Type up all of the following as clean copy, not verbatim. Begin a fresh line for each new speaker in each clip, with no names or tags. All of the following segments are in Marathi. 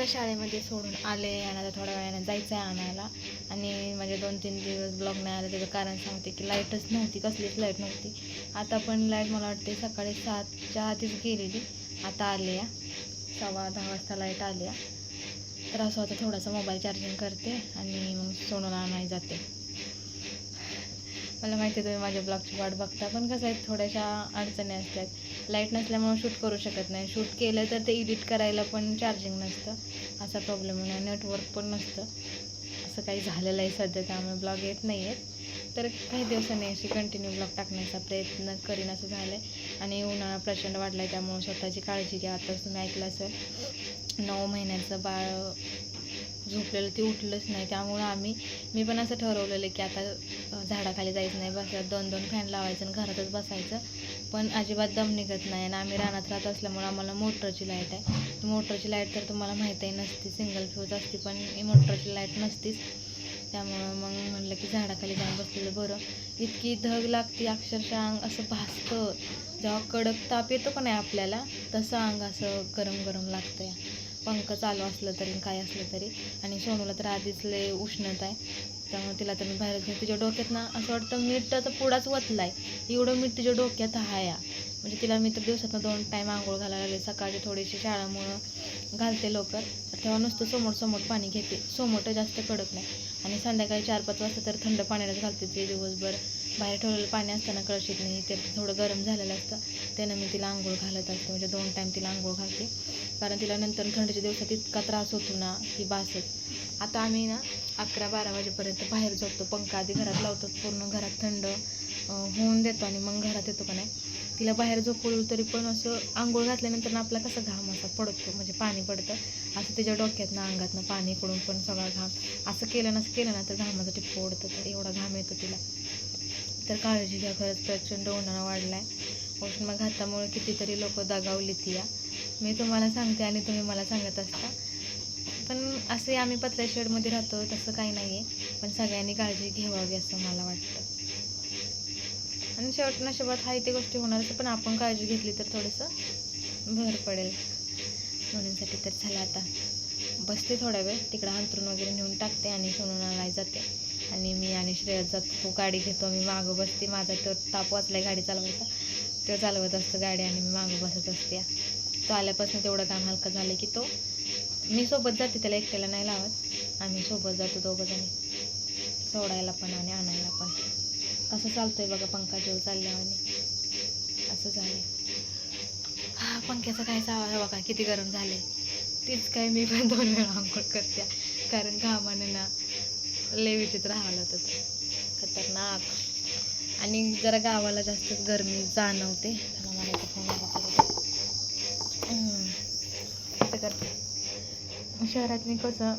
शाळेमध्ये सोडून आले आणि आता थोड्या वेळाने जायचं आहे आणायला. आणि माझे 2-3 दिवस ब्लॉग नाही आले त्याचं कारण सांगते की लाईटच नव्हती, कसलीच लाईट नव्हती. आता पण लाईट मला वाटते सकाळी 7च्या आधीच गेलेली, आता आली आहे 10:15 वाजता लाईट आली आहे. तर असं होतं थोडासा मोबाईल चार्जिंग करते आणि मग सोनूला आणायला जाते. मला माहिती आहे तुम्ही माझ्या ब्लॉगची वाट बघता, पण कसं आहे थोड्याशा अडचणी असतात. लाईट नसल्यामुळे शूट करू शकत नाही, शूट केलं तर ते एडिट करायला पण चार्जिंग नसतं, असा प्रॉब्लेम आहे. नेटवर्क पण नसतं, असं काही झालेलं आहे सध्या, त्यामुळे ब्लॉग येत नाही आहेत. तर काही दिवसांनी अशी कंटिन्यू ब्लॉग टाकण्याचा प्रयत्न करीन असं झालं आहे. आणि उन्हाळा प्रचंड वाढला आहे, त्यामुळे स्वतःची काळजी घ्या. आताच तुम्ही ऐकलं असेल 9 महिन्याचं बाळ झोपलेलं ते उठलंच नाही, त्यामुळं मी पण असं ठरवलेलं की आता झाडाखाली जायचं नाही, बसत 2-2 फॅन लावायचं आणि घरातच बसायचं. पण अजिबात दम निघत नाही. आणि आम्ही रानात राहत असल्यामुळं आम्हाला मोटरची लाईट आहे. मोटरची लाईट तर तुम्हाला माहीतही नसते, सिंगल फ्यूज असते, पण मोटरची लाईट नसतीच. त्यामुळं मग म्हणलं की झाडाखाली जाऊन बसलेलं बरं. इतकी धग लागते, अक्षरशः अंग असं भासतं. जेव्हा कडक ताप येतो का नाही आपल्याला, तसं अंग असं गरम गरम लागतं या. पंख चालू असलं तरी काय असलं तरी. आणि सोनूला तर आधीच लय उष्णता आहे, त्यामुळे तिला तर मी बाहेर घेऊन तिच्या डोक्यात ना असं वाटतं मिठाचा पुडाच वतला आहे, एवढं मीठ तिच्या डोक्यात हाया. म्हणजे तिला मी तर दिवसातनं 2 टाईम आंघोळ घालायला लागले. सकाळची थोडीशी शाळामुळं घालते लवकर, तर तेव्हा नुसतं सोमट पाणी घेते, सोमट जास्त कडक नाही. आणि संध्याकाळी 4-5 वाजता तर थंड पाण्यालाच घालते. ते दिवसभर बाहेर ठेवलेलं पाणी असताना कळशीत नाही, ते थोडं गरम झालेलं असतं, त्यानं मी तिला आंघोळ घालत असते. म्हणजे 2 टाईम तिला आंघोळ घालते, कारण तिला नंतर थंडीच्या दिवसात इतका त्रास होतो ना की बासच. आता आम्ही ना 11-12 वाजेपर्यंत बाहेर झोपतो, पंखा आधी घरात लावतो, पूर्ण घरात थंड होऊन देतो आणि मग घरात येतो का नाही. तिला बाहेर झोपवलं तरी पण असं आंघोळ घातल्यानंतर ना आपला कसा घाम असा पडतो, म्हणजे पाणी पडतं असं तिच्या डोक्यातनं अंगातनं पाणी पडून पण सगळा घाम असं केलं ना तर घामाचं टिपकं ओढतं, तर एवढा घाम येतो तिला. तर काळजी घ्या, खरंच प्रचंड उन्हाळा वाढला आहे. उष्माघातामुळे कितीतरी लोक दगावली ती या, मी तुम्हाला सांगते आणि तुम्ही मला सांगत असता. पण असे आम्ही पत्र्या शेडमध्ये राहतो, तसं काही नाही आहे, पण सगळ्यांनी काळजी घ्यावी असं मला वाटतं. आणि शेवट नशिबात आहे ते गोष्टी होणारच, पण आपण काळजी घेतली तर थोडंसं भर पडेल म्हणूनसाठी. तर चला आता बसते थोडा वेळ, तिकडं अंथरून वगैरे नेऊन टाकते आणि सोनून आणायला जाते. आणि मी आणि श्रेयस जातो, तो गाडी घेतो, मी मागं बसते. माझा तो ताप वाचला आहे गाडी चालवायचा, तो चालवत असतो गाडी आणि मी मागं बसत असते. तो आल्यापासून तेवढं काम हलकं झालं की तो मी सोबत जाते, त्याला एकट्याला नाही लावत, आम्ही सोबत जातो दोघंजणी, सोडायला पण आणि आणायला पण. असं चालतंय बघा पंखा जेव चालल्यावानी, असं झालं. हा पंख्याचं काय सावा बघा किती गरम झाले. तीच काय मी पण 2 वेळा आंघोळ करते, कारण घामानं ना लय विचित्र हाल होतं, खतरनाक. आणि जरा गावाला जास्तच गरमी जाणवते. मला करते. शहरात मी कसं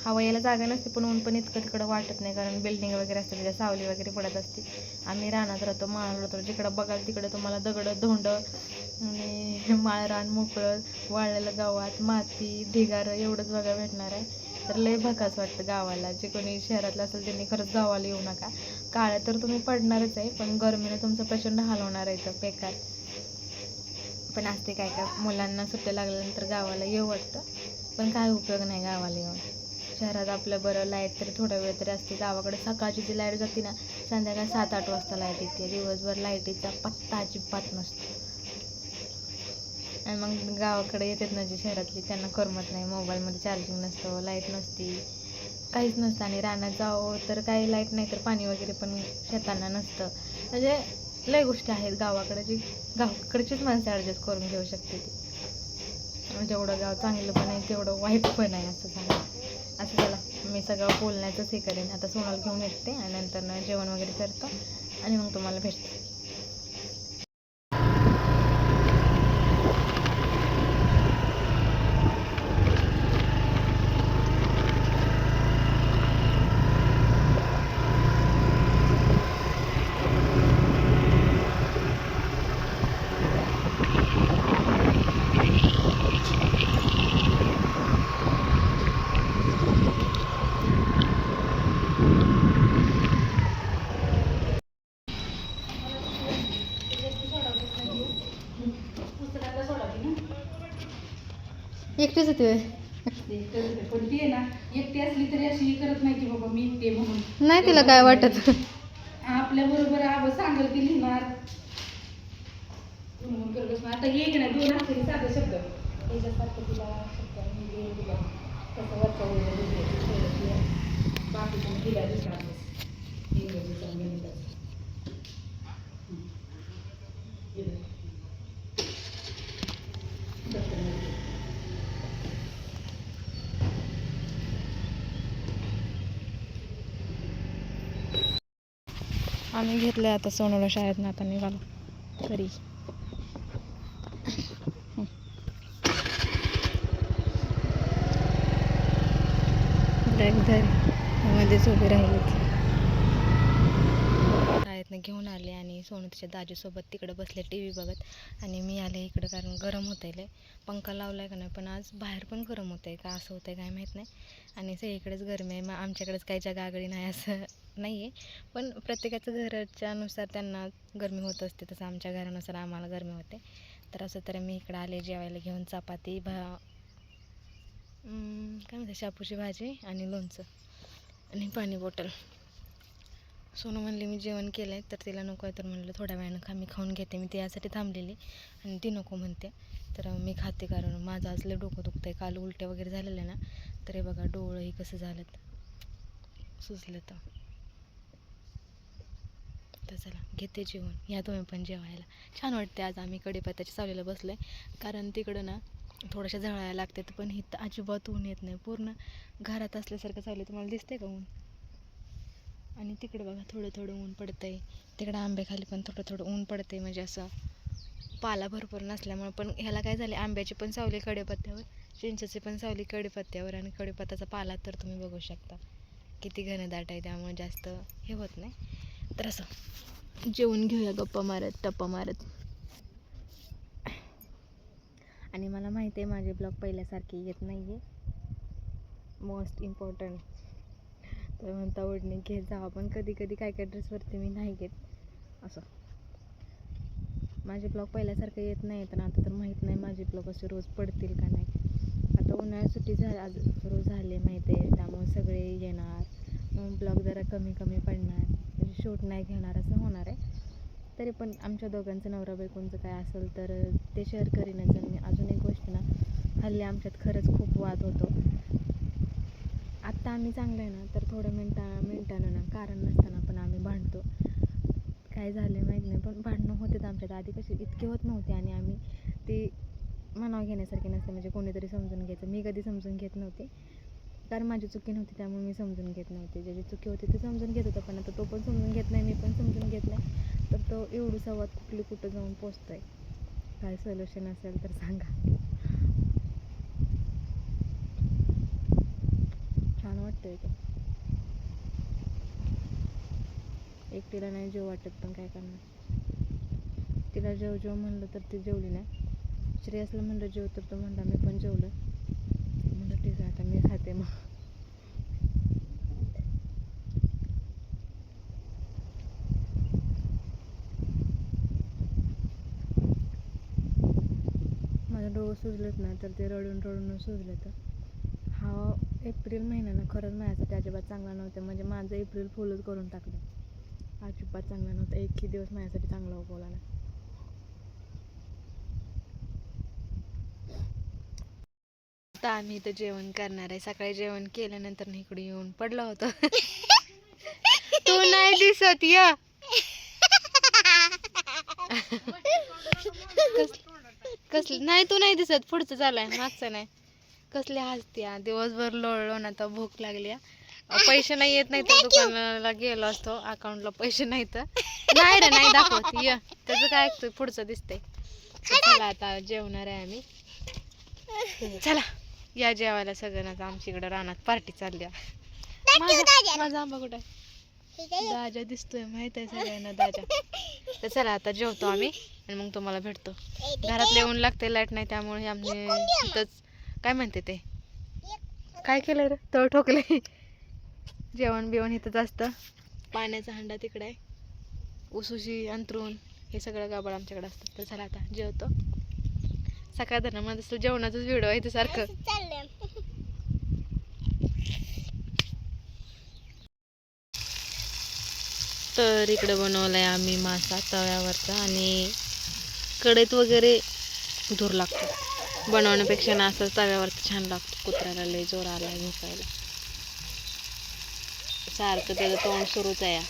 हवा यायला जागा नसते, पण ऊन पण इतकं तिकडं वाटत नाही, कारण बिल्डिंग वगैरे असते, त्याच्या सावली वगैरे पडत असते. आम्ही रानात राहतो, माळ राहतो, जिकडं बघाल तिकडं तुम्हाला दगडं धोंड आणि माळरान मोकळं, वाळलेलं गावात माती ढिगारं एवढंच बघा भेटणार आहे. तर लय भकास वाटतं गावाला. जे कोणी शहरातलं असेल त्यांनी खरंच गावाला येऊ नका. काळं तर तुम्ही पडणारच आहे, पण गरमीनं तुमचं प्रचंड हाल होणार आहे तर बेकार. पण असते काय काय मुलांना सुट्ट्या लागल्यानंतर गावाला येऊ वाटतं, पण काय उपयोग नाही गावाला येऊन. शहरात आपलं बरं, लाईट तरी थोडा वेळ तरी असते. गावाकडे सकाळची जी लाईट जाते ना, संध्याकाळी 7-8 वाजता लाईट येते, दिवसभर लाईटीचा पत्ता अजिबात नसतो. आणि मग गावाकडे येतात ना जी शहरातली, त्यांना करमत नाही, मोबाईलमध्ये चार्जिंग नसतं, लाईट नसती, काहीच नसतं. आणि रानात जावं तर काही लाईट नाही तर पाणी वगैरे पण शेतांना नसतं. म्हणजे लय गोष्टी आहेत गावाकडे, जी गावाकडचीच माणसं ॲडजस्ट करून घेऊ शकते ती. जेवढं गाव चांगलं पण आहे तेवढं वाईट पण आहे, असं झालं. असं चला मी सगळं बोलण्याचंच हे करेन. आता सोनाला घेऊन येते आणि नंतर जेवण वगैरे करतो आणि मग तुम्हाला भेटते. एकटीच होती.
पण ती आहे ना एकटी असली तरी अशी करत नाही की बाबा मी एकटी आहे म्हणून.
नाही तिला काय वाटत.
आपल्या बरोबर सांगल ती लिहिणार करत बसणार. आता ये की नाही 2 अक्षरी साधा शब्द त्याच्यासारखं तिला शब्द मी लिहून दिला तसं वरच्या वगैरे बाकी पण दिला दुसरा इंग्रजीचा गणिताचा.
आम्ही घेतलं आता सोनूला शाळेत ना आता निघालो घरी. मध्येच उभी राहिली शाळेतनं घेऊन आले आणि सोनू तिच्या दाजीसोबत तिकडे बसले टी व्ही बघत. आणि मी आले इकडं कारण गरम होत आहे. पंखा लावला आहे का नाही पण आज बाहेर पण गरम होत आहे का असं होतं आहे काय माहीत नाही. आणि सगळीकडेच गरमी आहे. मग आमच्याकडेच काही जागा आगळी नाही असं नाही आहे, पण प्रत्येकाचं घराच्यानुसार त्यांना गरमी होत असते, तसं आमच्या घरानुसार आम्हाला गरमी होते. तर असं तर मी इकडं आले जेवायला घेऊन चपाती काय म्हणते शापूची भाजी आणि लोणचं आणि पाणी बॉटल. सोनू म्हणली मी जेवण केलं आहे, तर तिला नको आहे तर म्हणलं थोड्या वेळानं मी खाऊन घेते. मी ती यासाठी थांबलेली आणि ती नको म्हणते, तर मी खाते कारण माझं आज लय डोकं दुखतं आहे. काल उलट्या वगैरे झालेल्या ना, तर हे बघा डोळंही कसं झालं सुजलं. तर चला घेते जेवण, या तुम्ही पण जेवायला. छान वाटते. आज आम्ही कढीपत्त्याच्या सावलीला बसलो आहे कारण तिकडं ना थोड्याशा झळायला लागतात, पण इथं अजिबात ऊन येत नाही. पूर्ण घरात असल्यासारखं चालू. तुम्हाला दिसते का ऊन? आणि तिकडं बघा थोडं थोडं ऊन पडतं आहे. तिकडं आंब्याखाली पण थोडं थोडं ऊन पडते, म्हणजे असं पाला भरपूर नसल्यामुळे. पण ह्याला काय झाले, आंब्याची पण सावली कढीपत्त्यावर, चिंचेची पण सावली कढीपत्त्यावर, आणि कढीपत्त्याचा पाला तर तुम्ही बघू शकता किती घनदाट आहे, त्यामुळे जास्त हे होत नाही. तर असं जेवण घेऊया गप्पा मारत टप्पा मारत. आणि मला माहिती आहे माझे ब्लॉग पहिल्यासारखे येत नाही आहे. मोस्ट इम्पॉर्टंट तर म्हणता ओढणी घेत जावा, पण कधी कधी काय काय ड्रेसवरती मी नाही घेत. असं माझे ब्लॉग पहिल्यासारखं येत नाही, तर आता तर माहीत नाही माझे ब्लॉग असे रोज पडतील का नाही. आता उन्हाळ्यात सुट्टी आज सुरू झाली माहिती आहे, त्यामुळे सगळे येणार, मग ब्लॉग जरा कमी कमी पडणार, म्हणजे शूट नाही घेणार असं होणार आहे. तरी पण आमच्या दोघांचं नवरा बायकोंचं काय असेल तर ते शेअर करीनच. आणि अजून एक गोष्ट ना, हल्ली आमच्यात खरंच खूप वाद होतो. आत्ता आम्ही चांगलं आहे ना, तर थोडं मिनटानं ना कारण नसताना पण आम्ही भांडतो. काय झालं माहीत नाही, पण भांडणं होतेच आमच्यात. आधी कशी इतके होत नव्हते, आणि आम्ही ते मनाव घेण्यासारखे नसते, म्हणजे कोणीतरी समजून घ्यायचं. मी कधी समजून घेत नव्हते कारण माझी चुकी नव्हती, त्यामुळे मी समजून घेत नव्हते. ज्याची चुकी होती ते समजून घेत होतं, पण आता तो पण समजून घेत नाही, मी पण समजून घेत नाही, तर तो एवढी वाद कुठं जाऊन पोचतोय. काय सोल्युशन असेल तर सांगा. छान वाटतंय ते. एकटीला नाही जेव वाटत, पण काय करणार. तिला जेव म्हणलं तर ती जेवली नाही. श्रेयसला म्हणलं जेव तर तो म्हणला मी पण जेवलं. म्हणलं ठीक आहे आता मी खाते मग. माझं डोळं सुजलेत ना, तर ते रडून रडून सुजले. तर हा एप्रिल महिन्यानं खरंच माझ्यासाठी अजिबात चांगला नव्हता. म्हणजे माझं एप्रिल फुलच करून टाकलं. अजिबात चांगला नव्हता. एकही दिवस माझ्यासाठी चांगला उगवला नाही. आता आम्ही इथं जेवण करणार आहे. सकाळी जेवण केल्यानंतर इकडे येऊन पडलं होतं. तू नाही दिसत या. कसली नाही, तू नाही दिसत. पुढचं चालू मागचं नाही. कसली हसती. दिवसभर लोळलो ना, तर भूक लागली. पैसे नाही येत, नाही तर दुकानाला गेलो असतो. अकाउंटला पैसे नाही तर नाही रे, नाही दाखवत. ये त्याचं काय ऐकतोय, पुढचं दिसतंय. चला आता जेवणार आहे आम्ही. चला या जेवायला सगळ्यांना. आमच्या इकडं रानात पार्टी चालली. माझा आंबा कुठं आहे? दाजा दिसतोय, माहित आहे सगळ्यांना दाजा. तर चला आता जेवतो आम्ही आणि मग तुम्हाला भेटतो. घरात येऊन लागते, लाईट नाही, त्यामुळे आम्ही इथंच काय म्हणते ते काय केलं रे, तळ ठोकले. जेवण बिवण इथंच असतं. पाण्याचा हंडा तिकडे आहे, उसूशी अंतरून हे सगळं गाबाळ आमच्याकडे असतं. तर चला आता जेवतो. सकाळ धरणं माझं जेवणाचाच व्हिडिओ आहे ते सारखं. तर इकडे बनवलाय आम्ही मासा तव्यावरचा आणि कढईत वगैरे दूर लागतो बनवण्यापेक्षा ना असं तव्यावरती छान लागतो. कुत्र्याला लय जोर आलाय झोपायला, सारखं त्याचं तोंड सुरूच आहे.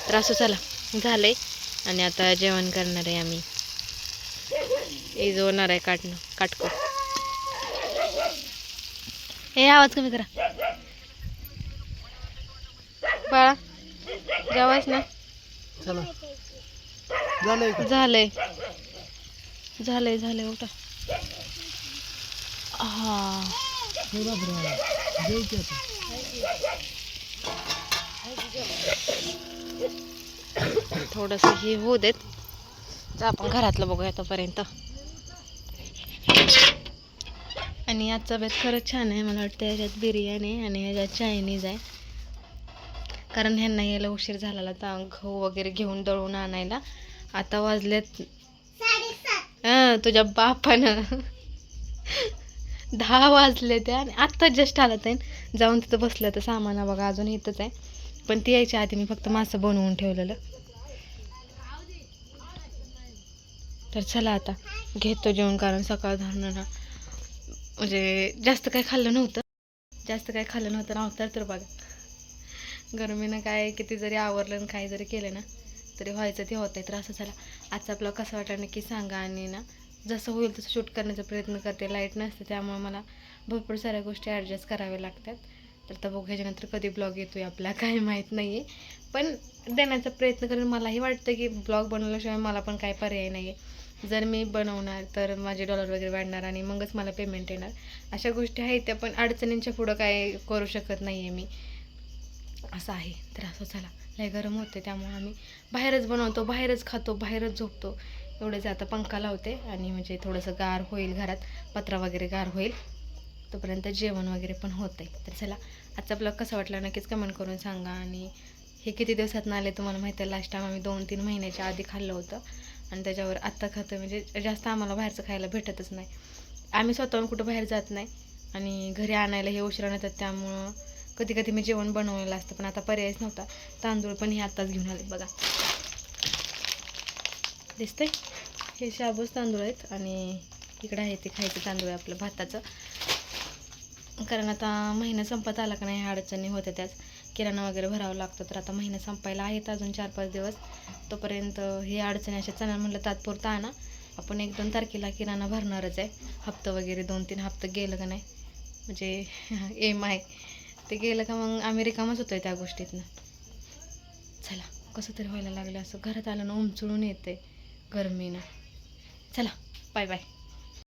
तर असं चला झालंय आणि आता जेवण करणार आहे आम्ही. इजवणार आहे काटको. हे आवाज कमी करा बाळा. जेवायच ना.
चला झालंय का?
झालंय झालंय झालंय उठा. हा
हो बापरे, जेव की आता.
थोडस हे होऊ देत तर आपण घरातलं बघूया तोपर्यंत. आणि आजचा बेत खरंच छान आहे. मला वाटतं ह्याच्यात बिर्याणी आणि ह्याच्यात चायनीज आहे. कारण ह्यांना यायला उशीर झालेला तर गहू वगैरे घेऊन दळून आणायला. आता वाजलेत तुझ्या बापानं 10 वाजले त्या आणि आत्ता जस्ट आला ते जाऊन तिथं बसलं. तर सामान बघा अजून इथंच आहे, पण ती यायच्या आधी मी फक्त मासं बनवून ठेवलेलं. तर चला आता घेतो जेवण, कारण सकाळ धरणं ना म्हणजे जास्त काही खाल्लं नव्हतं तर बघा गरमीनं काय किती जरी आवरलं आणि काही जरी केलं ना तरी व्हायचं ते होतंय. तर असं चला आजचा आपला कसं वाटलं नक्की सांगा. आणि ना जसं होईल तसं शूट करण्याचा प्रयत्न करते. लाईट नसते त्यामुळे मला भरपूर साऱ्या गोष्टी ॲडजस्ट कराव्या लागतात. तर बघू ह्याच्यानंतर कधी ब्लॉग येतोय आपला काही माहीत नाही आहे, पण देण्याचा प्रयत्न करेन. मलाही वाटतं की ब्लॉग बनवल्याशिवाय मला पण काही पर्याय नाही आहे. जर मी बनवणार तर माझे डॉलर वगैरे वाढणार आणि मगच मला पेमेंट येणार. अशा गोष्टी आहेत त्या, पण अडचणींच्या पुढं काय करू शकत नाही आहे मी, असं आहे. तर असं चला लय गरम होते त्यामुळे आम्ही बाहेरच बनवतो, बाहेरच खातो, बाहेरच झोपतो. एवढेच आता पंखा लावते आणि म्हणजे थोडंसं गार होईल घरात, पत्रा वगैरे गार होईल तोपर्यंत जेवण वगैरे पण होतं आहे. तर चला आजचा ब्लॉग कसा वाटला नक्कीच कमेंट करून सांगा. आणि हे किती दिवसात आले तुम्हाला माहिती आहे. लास्ट टाइम आम्ही 2-3 महिन्याच्या आधी खाल्लं होतं आणि त्याच्यावर आत्ता खातो. म्हणजे जास्त आम्हाला बाहेरचं खायला भेटतच नाही. आम्ही स्वतःहून कुठं बाहेर जात नाही आणि घरी आणायला हे उशिरा येतात त्यामुळं कधी कधी मी जेवण बनवलेलं असतं, पण आता पर्यायच नव्हता. तांदूळ पण हे आत्ताच घेऊन आले बघा, दिसतंय हे शाबूस तांदूळ आहेत आणि इकडं आहे ते खायचं तांदूळ आहे आपलं भाताचं. कारण आता महिना संपत आला का नाही अडचणी होत्या, त्याच किराणा वगैरे भरावं लागतं. तर आता महिना संपायला आहेत अजून 4-5 दिवस, तोपर्यंत हे अडचणी अशा चणा म्हटलं तात्पुरता आणा. आपण 1-2 तारखेला किराणा भरणारच आहे. हप्ता वगैरे 2-3 हप्ते गेलं का नाही म्हणजे EMI ते गेलं का मग आम्ही रिकामच होतोय त्या गोष्टीतनं. चला कसं तरी व्हायला लागलं, असं घरात आलं ना उमचळून येते गरमीनं. चला बाय बाय.